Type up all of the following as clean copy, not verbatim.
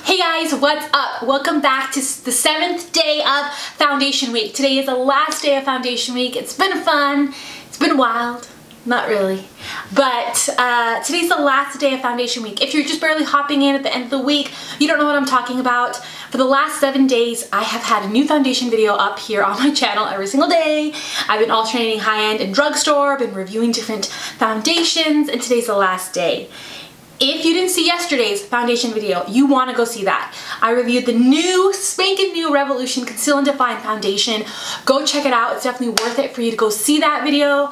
Hey guys, what's up? Welcome back to the 7th day of foundation week. Today is the last day of foundation week. It's been fun. It's been wild. Not really. But today's the last day of foundation week. If you're just barely hopping in at the end of the week, you don't know what I'm talking about. For the last 7 days, I have had a new foundation video up here on my channel every single day. I've been alternating high-end and drugstore, been reviewing different foundations, and today's the last day. If you didn't see yesterday's foundation video, you want to go see that. I reviewed the new, spanking new Revolution Conceal and Define Foundation. Go check it out. It's definitely worth it for you to go see that video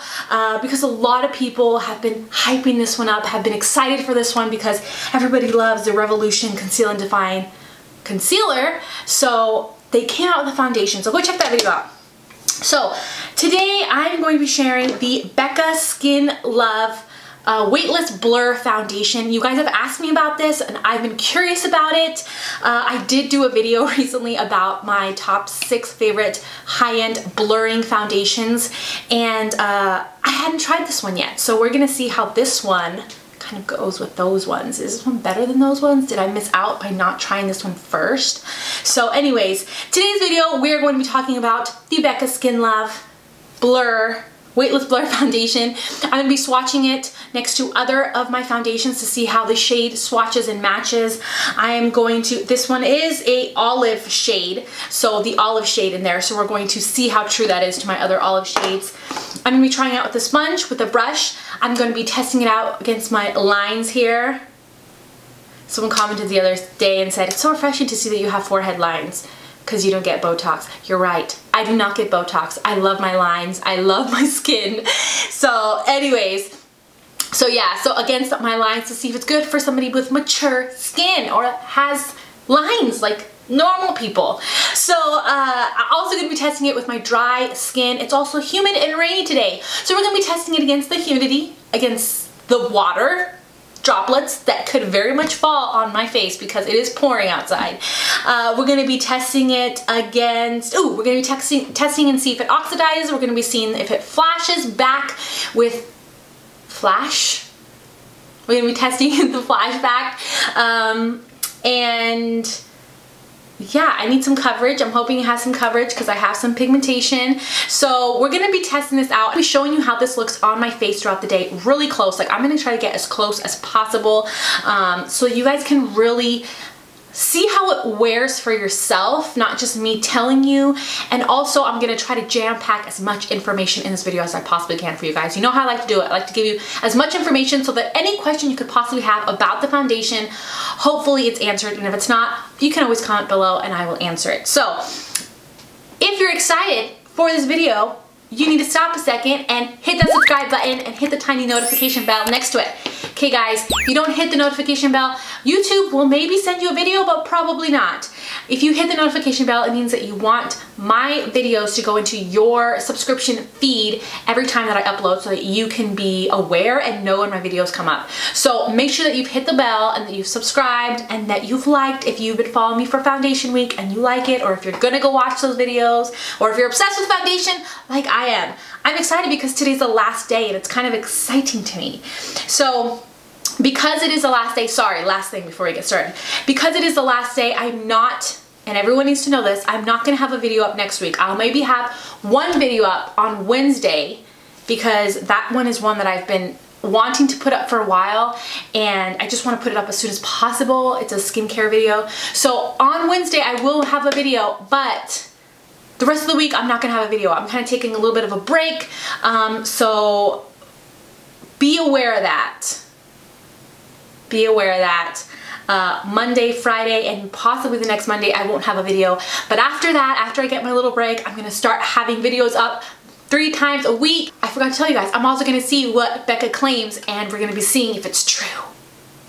because a lot of people have been hyping this one up, have been excited for this one because everybody loves the Revolution Conceal and Define Concealer. So they came out with a foundation. So go check that video out. So today I'm going to be sharing the Becca Skin Love Weightless Blur Foundation. You guys have asked me about this and I've been curious about it. I did do a video recently about my top 6 favorite high-end blurring foundations, and I hadn't tried this one yet. So we're gonna see how this one kind of goes with those ones. Is this one better than those ones? Did I miss out by not trying this one first? So anyways, today's video we're going to be talking about the Becca Skin Love Weightless Blur Foundation. I'm going to be swatching it next to other of my foundations to see how the shade swatches and matches. I am going to, this one is a olive shade, so the olive shade in there, so we're going to see how true that is to my other olive shades. I'm going to be trying it out with a sponge, with a brush. I'm going to be testing it out against my lines here. Someone commented the other day and said, it's so refreshing to see that you have forehead lines because you don't get Botox. You're right. I do not get Botox. I love my lines. I love my skin. So anyways, so yeah, so against my lines to see if it's good for somebody with mature skin or has lines like normal people. So I'm also going to be testing it with my dry skin. It's also humid and rainy today. So we're going to be testing it against the humidity, against the water droplets that could very much fall on my face because it is pouring outside. We're going to be testing it against, we're going to be testing and see if it oxidizes. We're going to be seeing if it flashes back with flash. We're going to be testing the flashback. And yeah, I need some coverage. I'm hoping it has some coverage because I have some pigmentation. So we're going to be testing this out. I'll be showing you how this looks on my face throughout the day, really close. Like, I'm going to try to get as close as possible so you guys can really see how it wears for yourself, not just me telling you. And also I'm gonna try to jam pack as much information in this video as I possibly can for you guys. You know how I like to do it. I like to give you as much information so that any question you could possibly have about the foundation, hopefully it's answered. And if it's not, you can always comment below and I will answer it. So if you're excited for this video, you need to stop a second and hit that subscribe button and hit the tiny notification bell next to it. Okay guys, if you don't hit the notification bell, YouTube will maybe send you a video, but probably not. If you hit the notification bell, it means that you want my videos to go into your subscription feed every time that I upload so that you can be aware and know when my videos come up. So make sure that you've hit the bell and that you've subscribed and that you've liked if you've been following me for foundation week and you like it, or if you're gonna go watch those videos, or if you're obsessed with foundation like I am. I'm excited because today's the last day and it's kind of exciting to me. So because it is the last day, sorry, last thing before we get started. Because it is the last day, I'm not, and everyone needs to know this, I'm not gonna have a video up next week. I'll maybe have one video up on Wednesday because that one is one that I've been wanting to put up for a while and I just want to put it up as soon as possible. It's a skincare video. So on Wednesday I will have a video, but the rest of the week I'm not gonna have a video. I'm kind of taking a little bit of a break, so be aware of that. Be aware of that. Monday, Friday, and possibly the next Monday I won't have a video, but after that, after I get my little break, I'm gonna start having videos up 3 times a week. I forgot to tell you guys, I'm also gonna see what Becca claims and we're gonna be seeing if it's true.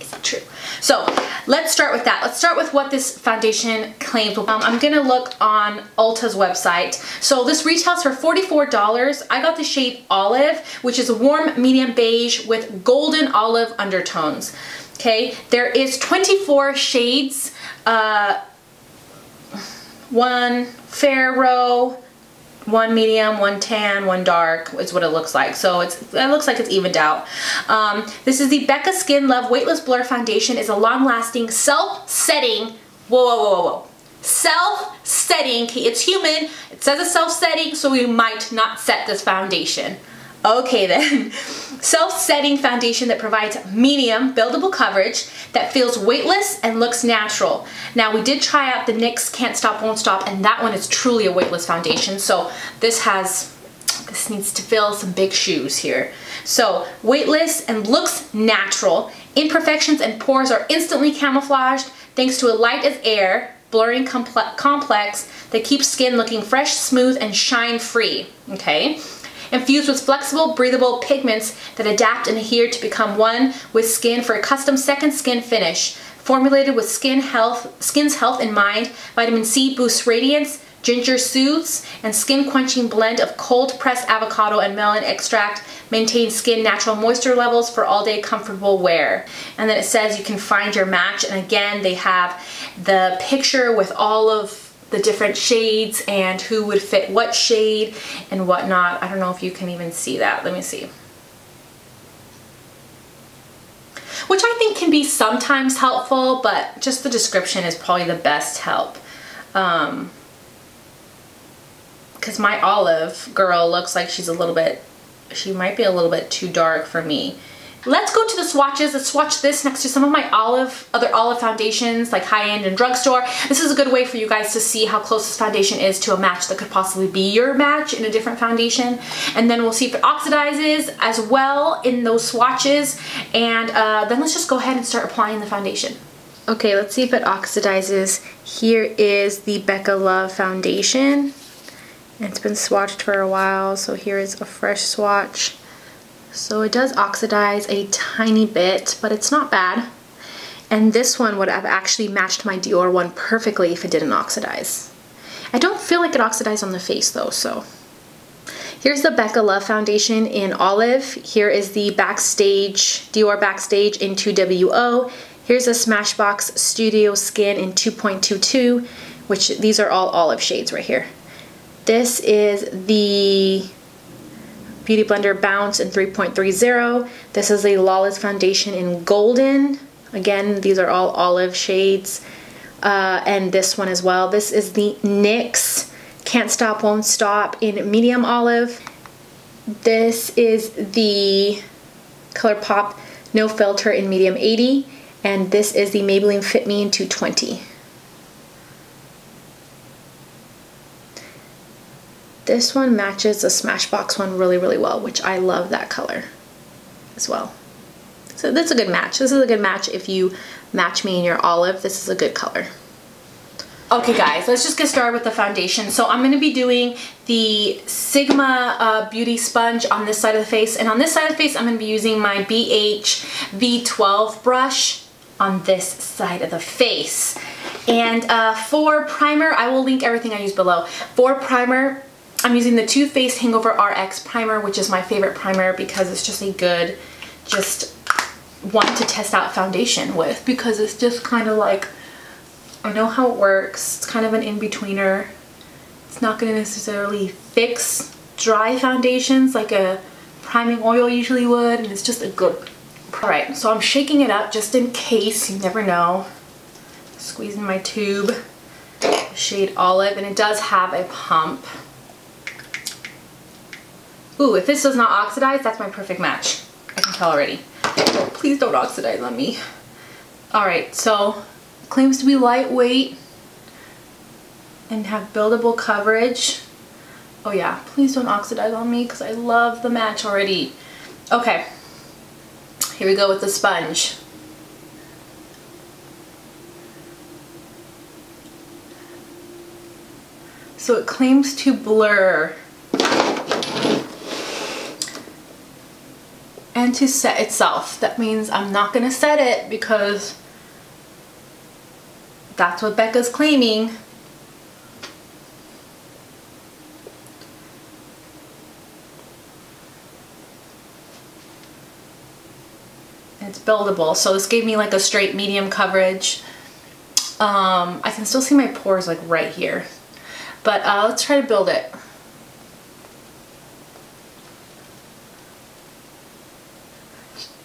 Is it true? So let's start with that. Let's start with what this foundation claims. I'm gonna look on Ulta's website. So this retails for $44. I got the shade Olive, which is a warm medium beige with golden olive undertones. Okay, there is 24 shades, 1 Pharaoh, 1 medium, 1 tan, 1 dark is what it looks like. So it looks like it's evened out. This is the Becca Skin Love Weightless Blur Foundation. Is a long-lasting, self-setting Whoa, whoa, whoa, whoa. Self-setting, it's human. It says it's self-setting, so we might not set this foundation. Okay then. Self-setting foundation that provides medium buildable coverage that feels weightless and looks natural. Now we did try out the NYX Can't Stop Won't Stop, and that one is truly a weightless foundation. So this needs to fill some big shoes here. So weightless and looks natural. Imperfections and pores are instantly camouflaged thanks to a light as air blurring complex that keeps skin looking fresh, smooth, and shine free. Okay. Infused with flexible, breathable pigments that adapt and adhere to become one with skin for a custom second skin finish. Formulated with skin's health in mind, vitamin C boosts radiance, ginger soothes, and skin-quenching blend of cold-pressed avocado and melon extract maintains skin natural moisture levels for all-day comfortable wear. And then it says you can find your match, and again they have the picture with all of the different shades and who would fit what shade and whatnot. I don't know if you can even see that. Let me see. Which I think can be sometimes helpful, but just the description is probably the best help. Because my olive girl looks like she's a little bit, she might be a little bit too dark for me. Let's go to the swatches. Let's swatch this next to some of my other olive foundations, like high-end and drugstore. This is a good way for you guys to see how close this foundation is to a match that could possibly be your match in a different foundation. And then we'll see if it oxidizes as well in those swatches. And then let's just go ahead and start applying the foundation. Okay, let's see if it oxidizes. Here is the Becca Love foundation. It's been swatched for a while, so here is a fresh swatch. So it does oxidize a tiny bit, but it's not bad. And this one would have actually matched my Dior one perfectly if it didn't oxidize. I don't feel like it oxidized on the face though, so. Here's the Becca Love foundation in olive. Here is the Backstage, Dior Backstage in 2WO. Here's a Smashbox Studio Skin in 2.22, which these are all olive shades right here. This is the Beauty Blender Bounce in 3.30. This is a Lawless foundation in Golden. Again, these are all olive shades. And this one as well. This is the NYX Can't Stop Won't Stop in Medium Olive. This is the Colourpop No Filter in Medium 80. And this is the Maybelline Fit Me in 220. This one matches the Smashbox one really, really well, which I love that color as well. So that's a good match. This is a good match if you match me in your olive. This is a good color. Okay guys, let's just get started with the foundation. So I'm going to be doing the Sigma Beauty Sponge on this side of the face. And on this side of the face, I'm going to be using my BH V12 brush on this side of the face. And for primer, I will link everything I use below. For primer, I'm using the Too Faced HangoveRX primer, which is my favorite primer because it's just a good, just one to test out foundation with, because it's just kind of like, I know how it works. It's kind of an in-betweener. It's not going to necessarily fix dry foundations like a priming oil usually would, and it's just a good. Alright, so I'm shaking it up just in case, you never know. Squeezing my tube, shade Olive, and it does have a pump. Ooh, if this does not oxidize, that's my perfect match. I can tell already. Oh, please don't oxidize on me. Alright, so it claims to be lightweight and have buildable coverage. Oh yeah, please don't oxidize on me because I love the match already. Okay, here we go with the sponge. So it claims to blur and to set itself. That means I'm not gonna set it because that's what Becca's claiming. And it's buildable, so this gave me like a straight medium coverage. I can still see my pores like right here, but let's try to build it.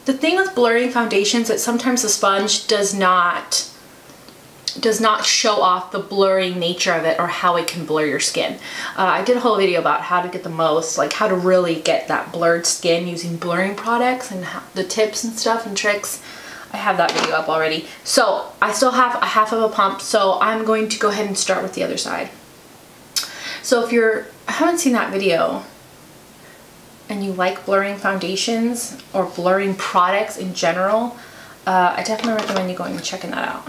The thing with blurring foundations is that sometimes the sponge does not does not show off the blurring nature of it or how it can blur your skin. I did a whole video about how to get the most, like how to really get that blurred skin using blurring products and the tips and stuff and tricks. I have that video up already. So I still have a half of a pump, so I'm going to go ahead and start with the other side. So if I haven't seen that video and you like blurring foundations or blurring products in general, I definitely recommend you going and checking that out.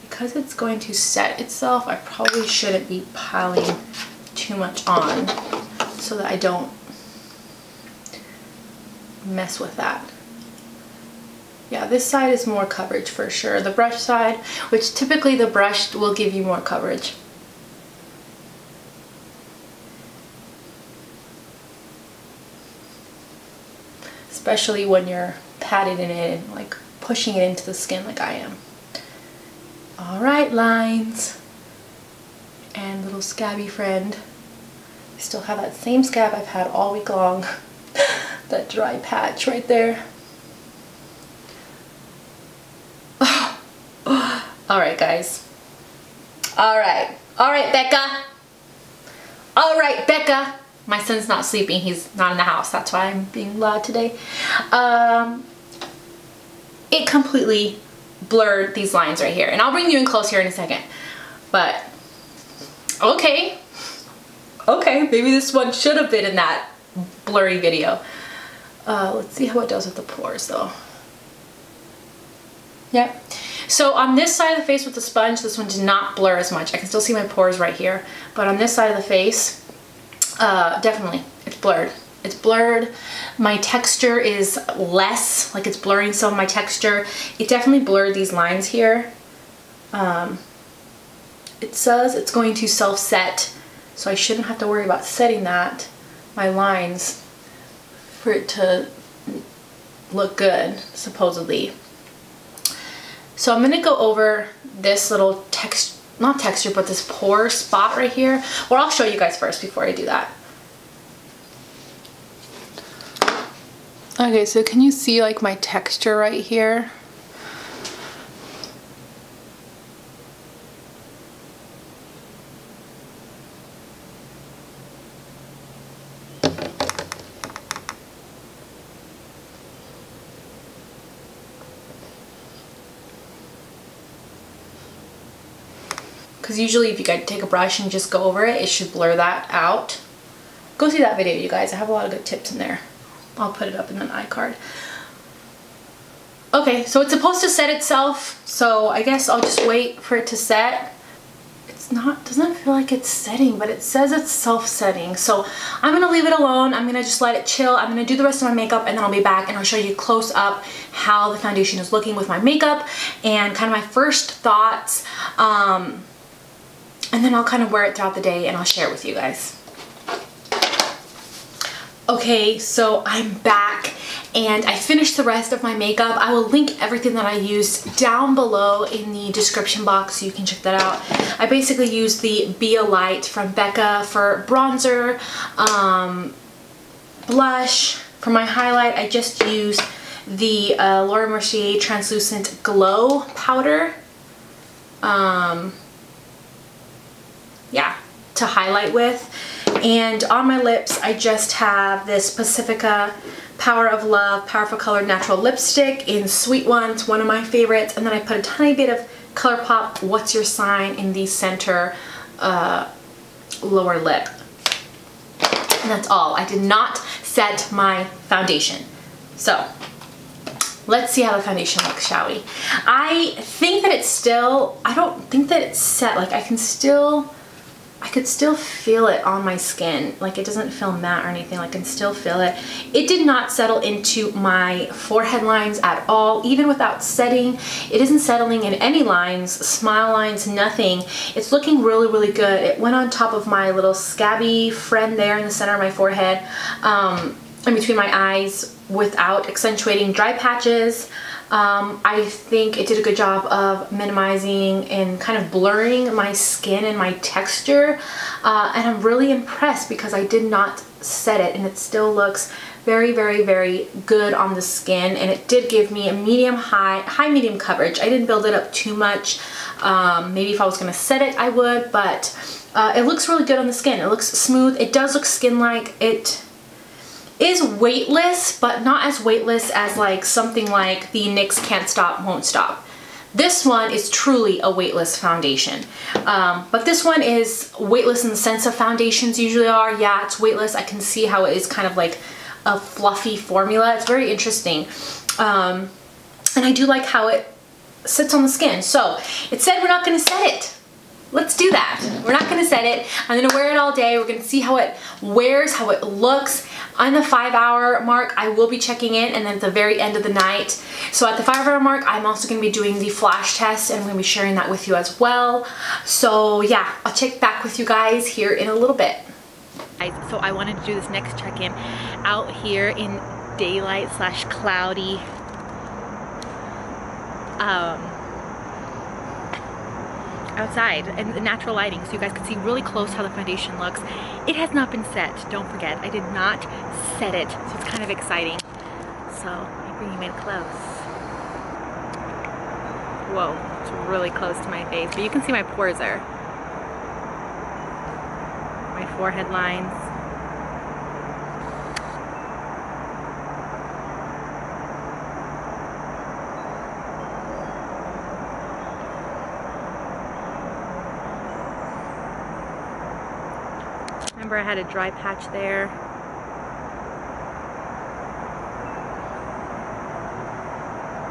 Because it's going to set itself, I probably shouldn't be piling too much on so that I don't mess with that. Yeah, this side is more coverage for sure. The brush side, which typically the brush will give you more coverage. Especially when you're patting it in and like pushing it into the skin like I am. Alright, lines and little scabby friend. I still have that same scab I've had all week long. That dry patch right there. Alright, guys. Alright, Becca. Alright, Becca. My son's not sleeping. He's not in the house. That's why I'm being loud today. It completely blurred these lines right here, and I'll bring you in close here in a second, but okay, maybe this one should have been in that blurry video. Let's see how it does with the pores though. Yep. So on this side of the face with the sponge, this one did not blur as much. I can still see my pores right here, but on this side of the face, definitely it's blurred. It's blurred. My texture is less, like it's blurring some of my texture. It definitely blurred these lines here. It says it's going to self-set, so I shouldn't have to worry about setting my lines for it to look good, supposedly. So I'm gonna go over this little not texture, but this pore spot right here. Well, I'll show you guys first before I do that. Okay, so can you see like my texture right here? Because usually if you guys take a brush and just go over it, it should blur that out. Go see that video, you guys. I have a lot of good tips in there. I'll put it up in an iCard. Okay, so it's supposed to set itself, so I guess I'll just wait for it to set. Doesn't feel like it's setting, but it says it's self-setting. So I'm gonna leave it alone. I'm gonna just let it chill. I'm gonna do the rest of my makeup and then I'll be back and I'll show you close up how the foundation is looking with my makeup and kind of my first thoughts. And then I'll kind of wear it throughout the day and I'll share it with you guys. Okay, so I'm back and I finished the rest of my makeup. I will link everything that I used down below in the description box so you can check that out. I basically used the Be a Light from Becca for bronzer, blush. For my highlight, I just used the Laura Mercier Translucent Glow powder. Yeah, to highlight with. And on my lips, I just have this Pacifica Power of Love Powerful Color Natural Lipstick in Sweet One. It's one of my favorites. And then I put a tiny bit of Colourpop What's Your Sign in the center lower lip. And that's all. I did not set my foundation. So let's see how the foundation looks, shall we? I think that it's still, I don't think that it's set. Like I could still feel it on my skin. Like it doesn't feel matte or anything. Like I can still feel it. It did not settle into my forehead lines at all, even without setting. It isn't settling in any lines, smile lines, nothing. It's looking really, really good. It went on top of my little scabby friend there in the center of my forehead, in between my eyes, without accentuating dry patches. I think it did a good job of minimizing and kind of blurring my skin and my texture, and I'm really impressed because I did not set it and it still looks Very, very, very good on the skin, and it did give me a medium high medium coverage. I didn't build it up too much. Maybe if I was gonna set it I would, but it looks really good on the skin. It looks smooth. It does look skin-like. It is weightless, but not as weightless as like something like the NYX Can't Stop Won't Stop. This one is truly a weightless foundation, but this one is weightless in the sense of foundations usually are. Yeah, it's weightless. I can see how it is kind of like a fluffy formula. It's very interesting, and I do like how it sits on the skin. So it said we're not going to set it. Let's do that. We're not going to set it. I'm going to wear it all day. We're going to see how it wears, how it looks. On the 5-hour mark, I will be checking in, and then at the very end of the night. So at the 5-hour mark, I'm also going to be doing the flash test, and I'm going to be sharing that with you as well. So yeah, I'll check back with you guys here in a little bit. So I wanted to do this next check-in out here in daylight slash cloudy outside and the natural lighting, so you guys can see really close how the foundation looks. It has not been set, don't forget. I did not set it, so it's kind of exciting. So let me bring you in close. Whoa, it's really close to my face, but you can see my pores there. My forehead lines. Remember, I had a dry patch there.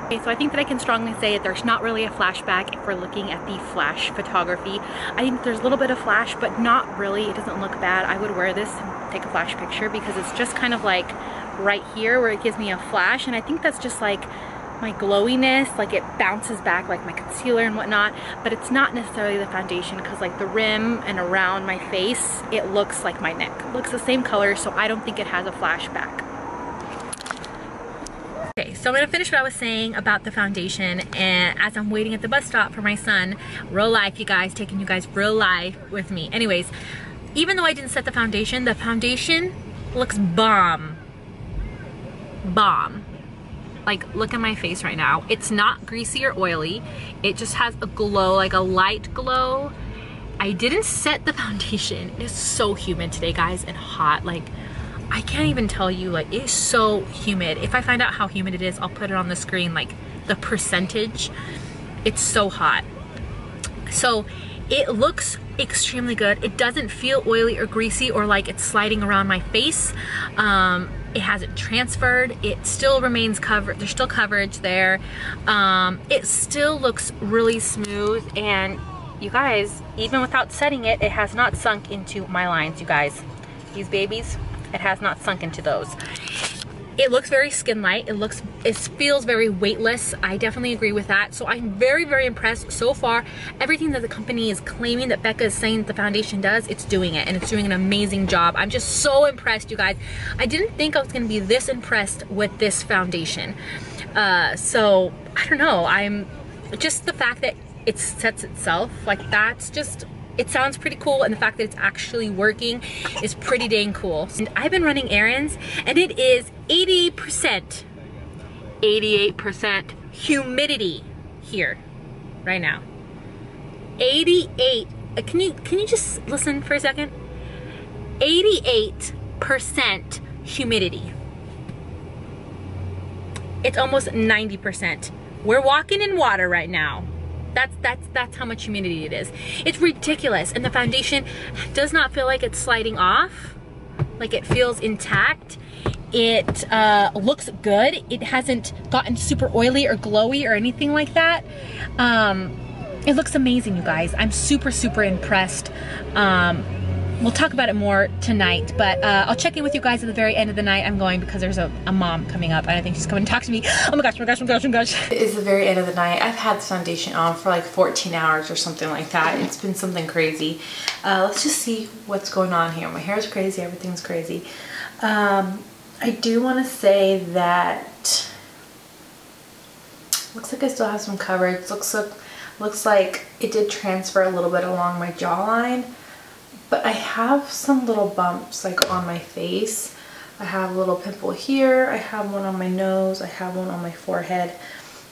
Okay, so I think that I can strongly say that there's not really a flashback if we're looking at the flash photography. I think there's a little bit of flash, but not really. It doesn't look bad. I would wear this and take a flash picture because it's just kind of like right here where it gives me a flash, and I think that's just like my glowiness, like it bounces back like my concealer and whatnot, but it's not necessarily the foundation because like the rim and around my face, it looks like my neck. It looks the same color, so I don't think it has a flashback. Okay, so I'm gonna finish what I was saying about the foundation, and as I'm waiting at the bus stop for my son, real life, you guys, taking you guys real life with me. Anyways, even though I didn't set the foundation looks bomb. Bomb. Like, look at my face right now. It's not greasy or oily. It just has a glow, like a light glow. I didn't set the foundation. It is so humid today, guys, and hot. Like, I can't even tell you, like, it is so humid. If I find out how humid it is, I'll put it on the screen, like the percentage. It's so hot. So it looks extremely good. It doesn't feel oily or greasy or like it's sliding around my face. It hasn't transferred. It still remains covered. There's still coverage there. It still looks really smooth, and you guys, even without setting it, it has not sunk into my lines, you guys. These babies, it has not sunk into those. It looks very skin light. It feels very weightless. I definitely agree with that. So I'm very, very impressed so far. Everything that the company is claiming that Becca is saying that the foundation does, it's doing it, and it's doing an amazing job. I'm just so impressed, you guys. I didn't think I was gonna be this impressed with this foundation. So I don't know, I'm just the fact that it sets itself, like that's just, it sounds pretty cool, and the fact that it's actually working is pretty dang cool. And I've been running errands, and it is 88% humidity here right now. 88. Can you just listen for a second? 88% humidity. It's almost 90%. We're walking in water right now. That's how much humidity it is. It's ridiculous, and the foundation does not feel like it's sliding off. Like, it feels intact. It looks good. It hasn't gotten super oily or glowy or anything like that. It looks amazing, you guys. I'm super, super impressed. We'll talk about it more tonight, but I'll check in with you guys at the very end of the night. I'm going because there's a mom coming up, and I think she's coming to talk to me. Oh my gosh, oh my gosh, oh my gosh, oh my gosh. It is the very end of the night. I've had this foundation on for like 14 hours or something like that. It's been something crazy. Let's just see what's going on here. My hair is crazy, everything's crazy. I do want to say that looks like I still have some coverage. Looks like it did transfer a little bit along my jawline. But I have some little bumps like on my face. I have a little pimple here. I have one on my nose. I have one on my forehead.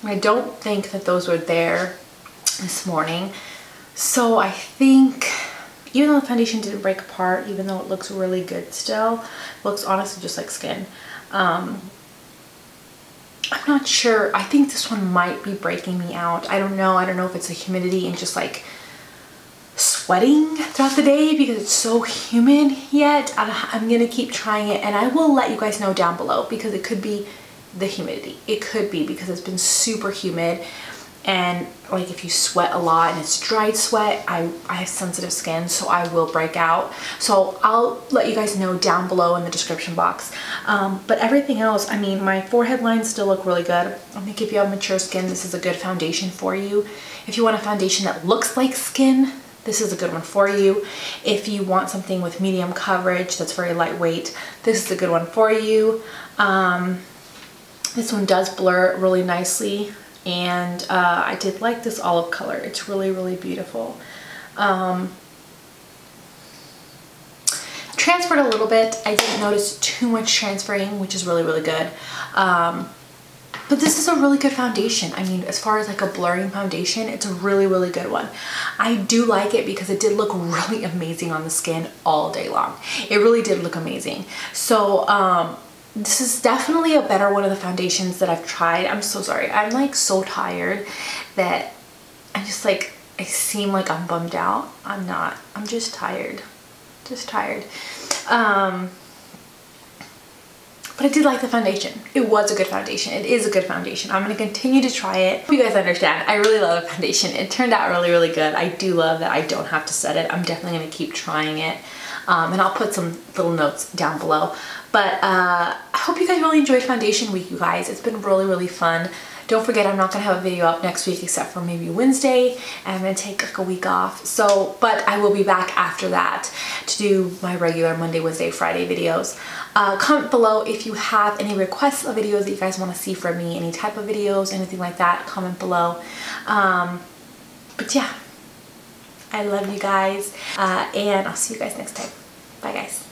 I don't think that those were there this morning. So I think, even though the foundation didn't break apart, even though it looks really good still, it looks honestly just like skin. I'm not sure. I think this one might be breaking me out. I don't know. I don't know if it's the humidity and just like sweating throughout the day because it's so humid yet. I'm gonna keep trying it, and I will let you guys know down below because it could be the humidity. It could be because it's been super humid, and like if you sweat a lot and it's dried sweat, I have sensitive skin, so I will break out. So I'll let you guys know down below in the description box. But everything else, I mean, my forehead lines still look really good. I think if you have mature skin, this is a good foundation for you. If you want a foundation that looks like skin, this is a good one for you. If you want something with medium coverage that's very lightweight, this is a good one for you. This one does blur really nicely, and I did like this olive color. It's really, really beautiful. Transferred a little bit. I didn't notice too much transferring, which is really, really good. But this is a really good foundation. I mean, as far as like a blurring foundation, it's a really, really good one. I do like it because it did look really amazing on the skin all day long. It really did look amazing. So this is definitely a better one of the foundations that I've tried. I'm so sorry. I'm like so tired that I'm just like, I seem like I'm bummed out. I'm not. I'm just tired. Just tired. But I did like the foundation. It was a good foundation. It is a good foundation. I'm gonna continue to try it. Hope you guys understand. I really love the foundation. It turned out really, really good. I do love that I don't have to set it. I'm definitely gonna keep trying it. And I'll put some little notes down below. But I hope you guys really enjoyed Foundation Week, you guys. It's been really, really fun. Don't forget, I'm not gonna have a video up next week except for maybe Wednesday, and I'm gonna take like a week off. So, but I will be back after that to do my regular Monday, Wednesday, Friday videos. Comment below if you have any requests of videos that you guys wanna see from me, any type of videos, anything like that, comment below. But yeah, I love you guys, and I'll see you guys next time. Bye guys.